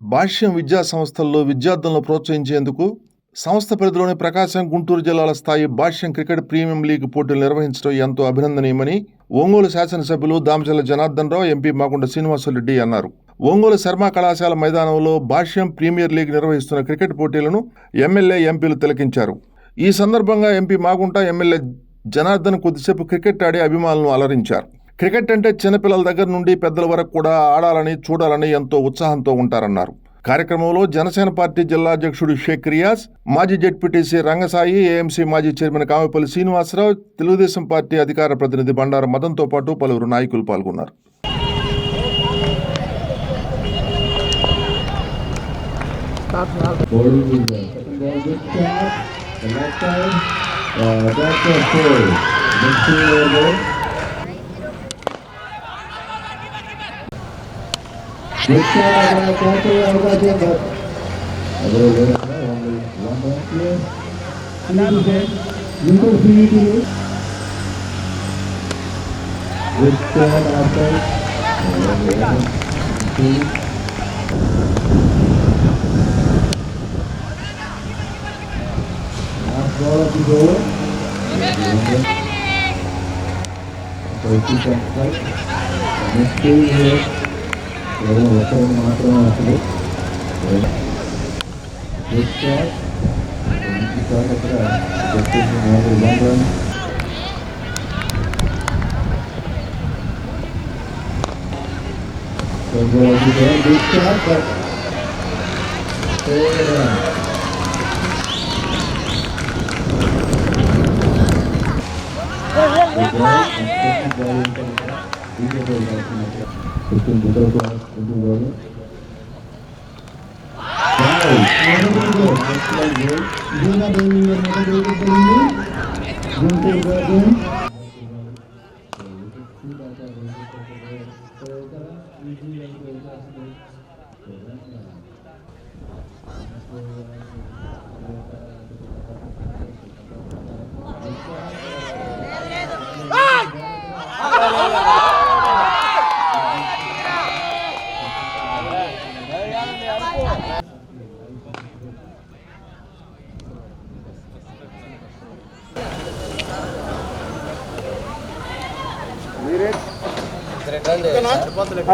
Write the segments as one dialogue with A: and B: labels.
A: భాష్యం విద్యా సంస్థల్లో విద్యార్థులను ప్రోత్సహించేందుకు సంస్థ పరిధిలోని ప్రకాశం, గుంటూరు జిల్లాల స్థాయి భాష్యం క్రికెట్ ప్రీమియం లీగ్ పోటీలు నిర్వహించడం ఎంతో అభినందనీయమని ఒంగోలు శాసనసభ్యులు దామచర్ల జనార్దన్ రావు, ఎంపీ మాగుంట శ్రీనివాసరెడ్డి అన్నారు. ఒంగోలు శర్మ కళాశాల మైదానంలో భాష్యం ప్రీమియర్ లీగ్ నిర్వహిస్తున్న క్రికెట్ పోటీలను ఎమ్మెల్యే, ఎంపీలు తిలకించారు. ఈ సందర్భంగా ఎంపీ మాగుంట, ఎమ్మెల్యే జనార్దన్ కొద్దిసేపు క్రికెట్ ఆడి అభిమానులను అలరించారు. క్రికెట్ అంటే చిన్నపిల్లల దగ్గర నుండి పెద్దల వరకు కూడా ఆడాలని, చూడాలని ఎంతో ఉత్సాహంతో ఉంటారన్నారు. కార్యక్రమంలో జనసేన పార్టీ జిల్లా అధ్యక్షుడు షేక్ రియాజ్, మాజీ జెడ్పీటీసీ రంగసాయి, ఏఎంసీ మాజీ చైర్మన్ కామెపల్లి శ్రీనివాసరావు, తెలుగుదేశం పార్టీ అధికార ప్రతినిధి బండార మదన్తో పాటు పలువురు నాయకులు పాల్గొన్నారు.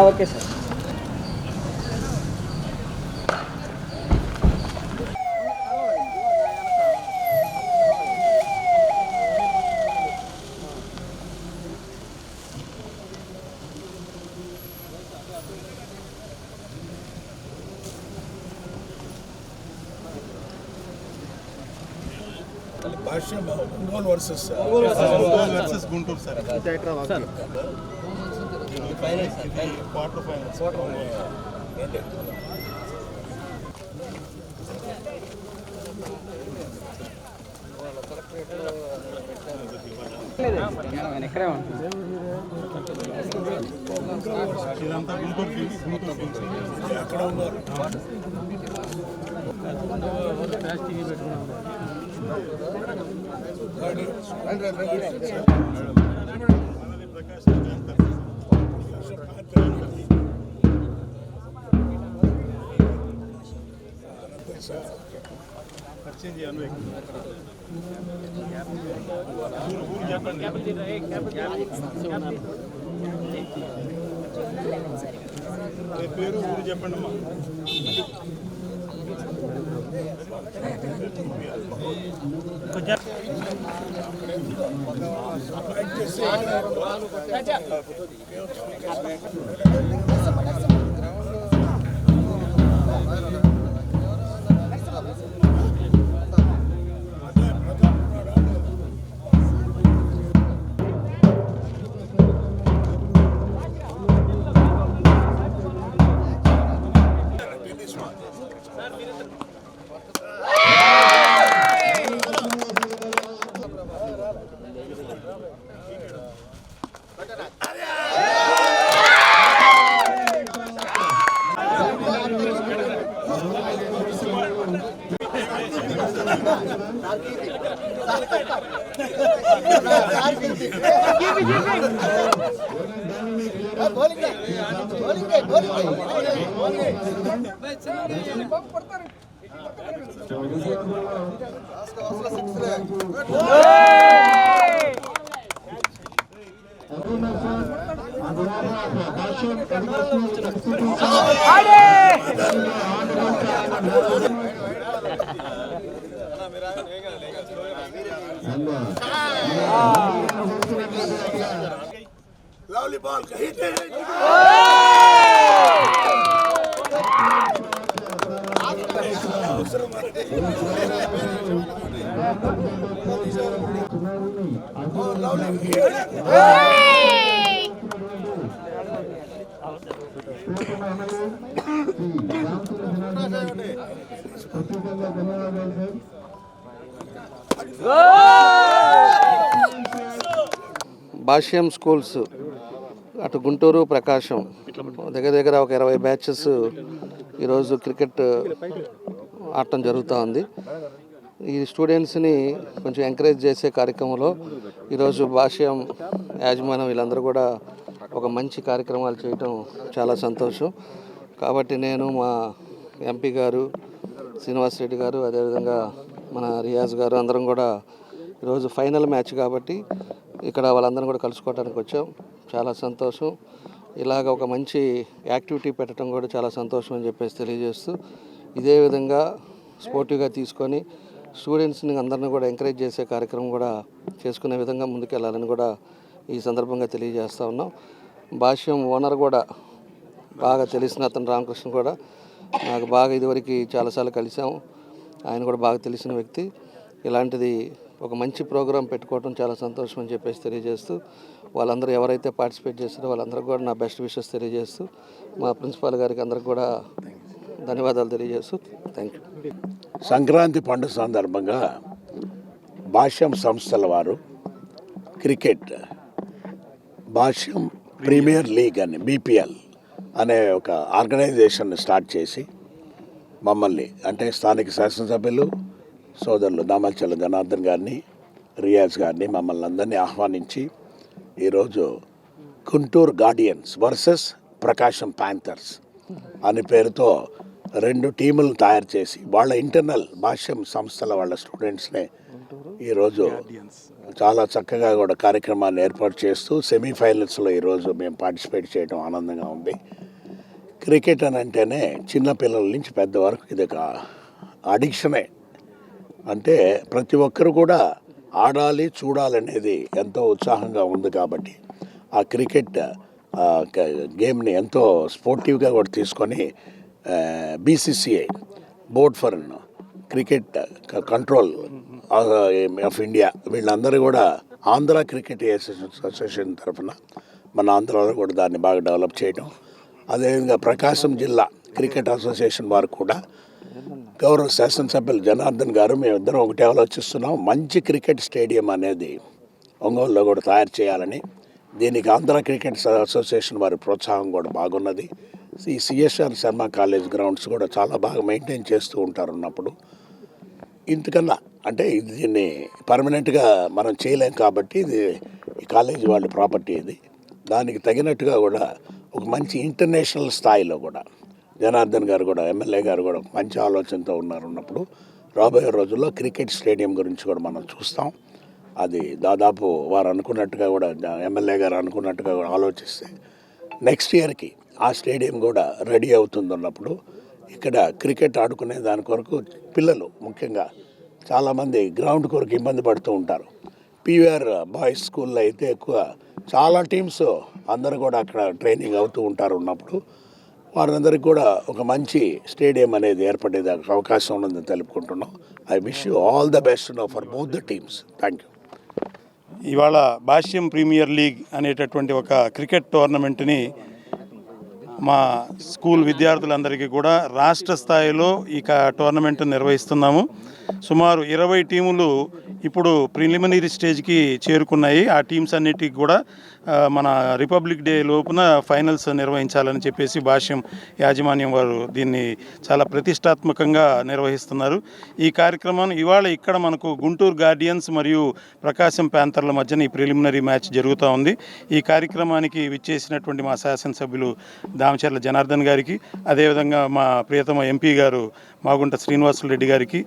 B: Okay sir.
C: Bhashyam Ongole versus Guntur sir. Quarter finals. ఇదంతా గుంటూరు ఎక్కడ ఉన్నారు? పేరు ఊరు చెప్పండి అమ్మా. Lovely ball. Hit it. Oh, lovely. Hit it.
D: Bhashyam schools అటు గుంటూరు ప్రకాశం దగ్గర దగ్గర ఒక 20 బ్యాచెస్ ఈరోజు క్రికెట్ ఆడటం జరుగుతూ ఉంది. ఈ స్టూడెంట్స్ని కొంచెం ఎంకరేజ్ చేసే కార్యక్రమంలో ఈరోజు భాష్యం యాజమాన్యం వీళ్ళందరూ కూడా ఒక మంచి కార్యక్రమాలు చేయటం చాలా సంతోషం. కాబట్టి నేను మా ఎంపీ గారు శ్రీనివాస్ రెడ్డి గారు అదేవిధంగా మన రియాజ్ గారు అందరం కూడా ఈరోజు ఫైనల్ మ్యాచ్ కాబట్టి ఇక్కడ వాళ్ళందరం కూడా కలుసుకోవడానికి వచ్చాం. చాలా సంతోషం. ఇలాగ ఒక మంచి యాక్టివిటీ పెట్టడం కూడా చాలా సంతోషం అని చెప్పేసి తెలియజేస్తూ ఇదే విధంగా స్పోర్టివ్గా తీసుకొని స్టూడెంట్స్ని అందరినీ కూడా ఎంకరేజ్ చేసే కార్యక్రమం కూడా చేసుకునే విధంగా ముందుకెళ్ళాలని కూడా ఈ సందర్భంగా తెలియజేస్తూ ఉన్నాం. భాష్యం ఓనర్ కూడా బాగా తెలిసిన అతను రామకృష్ణ కూడా నాకు బాగా ఇదివరకు చాలాసార్లు కలిసాము. ఆయన కూడా బాగా తెలిసిన వ్యక్తి. ఇలాంటిది ఒక మంచి ప్రోగ్రాం పెట్టుకోవడం చాలా సంతోషం అని చెప్పేసి తెలియజేస్తూ వాళ్ళందరూ ఎవరైతే పార్టిసిపేట్ చేస్తారో వాళ్ళందరికీ కూడా నా బెస్ట్ విషెస్ తెలియజేస్తూ మా ప్రిన్సిపాల్ గారికి అందరికి కూడా ధన్యవాదాలు తెలియజేస్తూ థ్యాంక్ యూ.
E: సంక్రాంతి పండుగ సందర్భంగా భాష్యం సంస్థల వారు క్రికెట్ భాష్యం ప్రీమియర్ లీగ్ అని బీపీఎల్ అనే ఒక ఆర్గనైజేషన్ స్టార్ట్ చేసి మమ్మల్ని అంటే స్థానిక శాసనసభ్యులు సోదరులు దామచల జనార్దన్ గారిని రియాజ్ గారిని మమ్మల్ని అందరినీ ఆహ్వానించి ఈరోజు గుంటూరు గార్డియన్స్ వర్సెస్ ప్రకాశం ప్యాంథర్స్ అనే పేరుతో 2 టీములు తయారు చేసి వాళ్ళ ఇంటర్నల్ భాష్యం సంస్థల వాళ్ళ స్టూడెంట్స్నే ఈరోజు చాలా చక్కగా కూడా కార్యక్రమాన్ని ఏర్పాటు చేస్తూ సెమీఫైనల్స్లో ఈరోజు మేము పార్టిసిపేట్ చేయడం ఆనందంగా ఉంది. క్రికెట్ అని అంటేనే చిన్నపిల్లల నుంచి పెద్ద వరకు ఇది ఒక అడిక్షనే. అంటే ప్రతి ఒక్కరు కూడా ఆడాలి చూడాలనేది ఎంతో ఉత్సాహంగా ఉంది. కాబట్టి ఆ క్రికెట్ గేమ్ని ఎంతో స్పోర్టివ్గా కూడా తీసుకొని BCCI board for cricket control of India వీళ్ళందరూ కూడా ఆంధ్ర క్రికెట్ అసోసియేషన్ తరఫున మన ఆంధ్రాలో కూడా దాన్ని బాగా డెవలప్ చేయడం, అదేవిధంగా ప్రకాశం జిల్లా క్రికెట్ అసోసియేషన్ వారు కూడా గౌరవ శాసనసభ్యులు జనార్దన్ గారు మేమిద్దరం ఒకటే ఆలోచిస్తున్నాం. మంచి క్రికెట్ స్టేడియం అనేది ఒంగోలులో కూడా తయారు చేయాలని. దీనికి ఆంధ్ర క్రికెట్ అసోసియేషన్ వారి ప్రోత్సాహం కూడా బాగున్నది. ఈ సిఎస్ఆర్ శర్మ కాలేజ్ గ్రౌండ్స్ కూడా చాలా బాగా మెయింటైన్ చేస్తూ ఉంటారు. ఉన్నప్పుడు ఇంతకన్నా అంటే దీన్ని పర్మనెంట్గా మనం చేయలేం కాబట్టి ఇది ఈ కాలేజీ వాళ్ళ ప్రాపర్టీ. ఇది దానికి తగినట్టుగా కూడా ఒక మంచి ఇంటర్నేషనల్ స్థాయిలో కూడా జనార్దన్ గారు కూడా ఎమ్మెల్యే గారు కూడా మంచి ఆలోచనతో ఉన్నప్పుడు రాబోయే రోజుల్లో క్రికెట్ స్టేడియం గురించి కూడా మనం చూస్తాం. అది దాదాపు వారు అనుకున్నట్టుగా కూడా ఎమ్మెల్యే గారు అనుకున్నట్టుగా కూడా ఆలోచిస్తే నెక్స్ట్ ఇయర్కి ఆ స్టేడియం కూడా రెడీ అవుతుందన్నప్పుడు ఇక్కడ క్రికెట్ ఆడుకునే దాని కొరకు పిల్లలు ముఖ్యంగా చాలామంది గ్రౌండ్ కొరకు ఇబ్బంది పడుతూ ఉంటారు. పీవీఆర్ బాయ్స్ స్కూల్లో అయితే ఎక్కువ చాలా టీమ్స్ అందరూ కూడా అక్కడ ట్రైనింగ్ అవుతూ ఉంటారు. ఉన్నప్పుడు వారందరికీ కూడా ఒక మంచి స్టేడియం అనేది ఏర్పడేది అవకాశం ఉన్నదని తెలుపుకుంటున్నాం. I wish you all the best for both the teams. Thank you.
C: ఇవాళ భాష్యం ప్రీమియర్ లీగ్ అనేటటువంటి ఒక క్రికెట్ టోర్నమెంట్ని
F: మా స్కూల్ విద్యార్థులందరికీ కూడా రాష్ట్ర స్థాయిలో ఈ టోర్నమెంట్ నిర్వహిస్తున్నాము. సుమారు 20 టీములు ఇప్పుడు ప్రిలిమినరీ స్టేజ్కి చేరుకున్నాయి. ఆ టీమ్స్ అన్నిటికీ కూడా మన రిపబ్లిక్ డే లోపున ఫైనల్స్ నిర్వహించాలని చెప్పేసి భాష్యం యాజమాన్యం వారు దీన్ని చాలా ప్రతిష్టాత్మకంగా నిర్వహిస్తున్నారు. ఈ కార్యక్రమం ఇవాళ ఇక్కడ మనకు గుంటూరు గార్డియన్స్ మరియు ప్రకాశం ప్యాంథర్ల మధ్యన ఈ ప్రిలిమినరీ మ్యాచ్ జరుగుతూ ఉంది. ఈ కార్యక్రమానికి విచ్చేసినటువంటి మా శాసనసభ్యులు దామచర్ల జనార్దన్ గారికి, అదేవిధంగా మా ప్రియతమ ఎంపీ గారు మాగుంట శ్రీనివాసులు రెడ్డి గారికి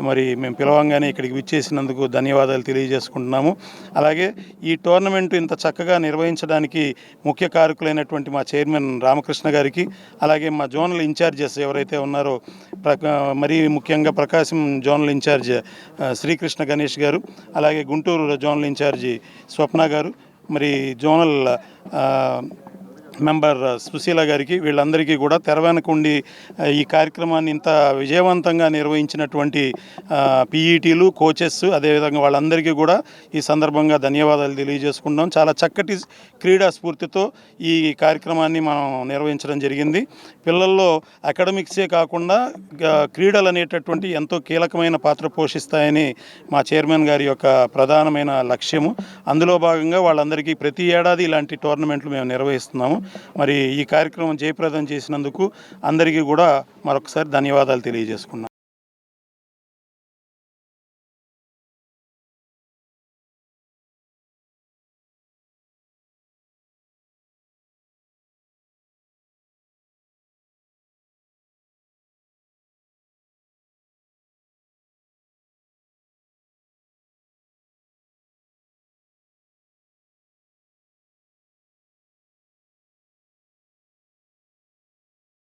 F: మరి మేము పిలవంగానే ఇక్కడికి విచ్చేసినందుకు ధన్యవాదాలు తెలియజేసుకుంటున్నాము. అలాగే ఈ టోర్నమెంట్ ఇంత చక్కగా నిర్వహించడానికి ముఖ్య కారకులైనటువంటి మా చైర్మన్ రామకృష్ణ గారికి, అలాగే మా జోనల్ ఇన్ఛార్జెస్ ఎవరైతే ఉన్నారో మరీ ముఖ్యంగా ప్రకాశం జోనల్ ఇన్ఛార్జ్ శ్రీకృష్ణ గణేష్ గారు, అలాగే గుంటూరు జోనల్ ఇన్ఛార్జి స్వప్న గారు, మరి జోనల్ మెంబర్ సుశీల గారికి, వీళ్ళందరికీ కూడా తెరవెనకుండి ఈ కార్యక్రమాన్ని ఇంత విజయవంతంగా నిర్వహించినటువంటి పీఈటీలు, కోచెస్, అదేవిధంగా వాళ్ళందరికీ కూడా ఈ సందర్భంగా ధన్యవాదాలు తెలియజేసుకుంటాం. చాలా చక్కటి క్రీడా స్ఫూర్తితో ఈ కార్యక్రమాన్ని మనం నిర్వహించడం జరిగింది. పిల్లల్లో అకాడమిక్సే కాకుండా క్రీడలు అనేటటువంటి ఎంతో కీలకమైన పాత్ర పోషిస్తాయని మా చైర్మన్ గారి యొక్క ప్రధానమైన లక్ష్యము. అందులో భాగంగా వాళ్ళందరికీ ప్రతి ఏడాది ఇలాంటి టోర్నమెంట్లు మేము నిర్వహిస్తున్నాము. మరి ఈ కార్యక్రమం జయప్రదం చేసినందుకు అందరికీ కూడా మరొకసారి ధన్యవాదాలు తెలియజేసుకున్నాం.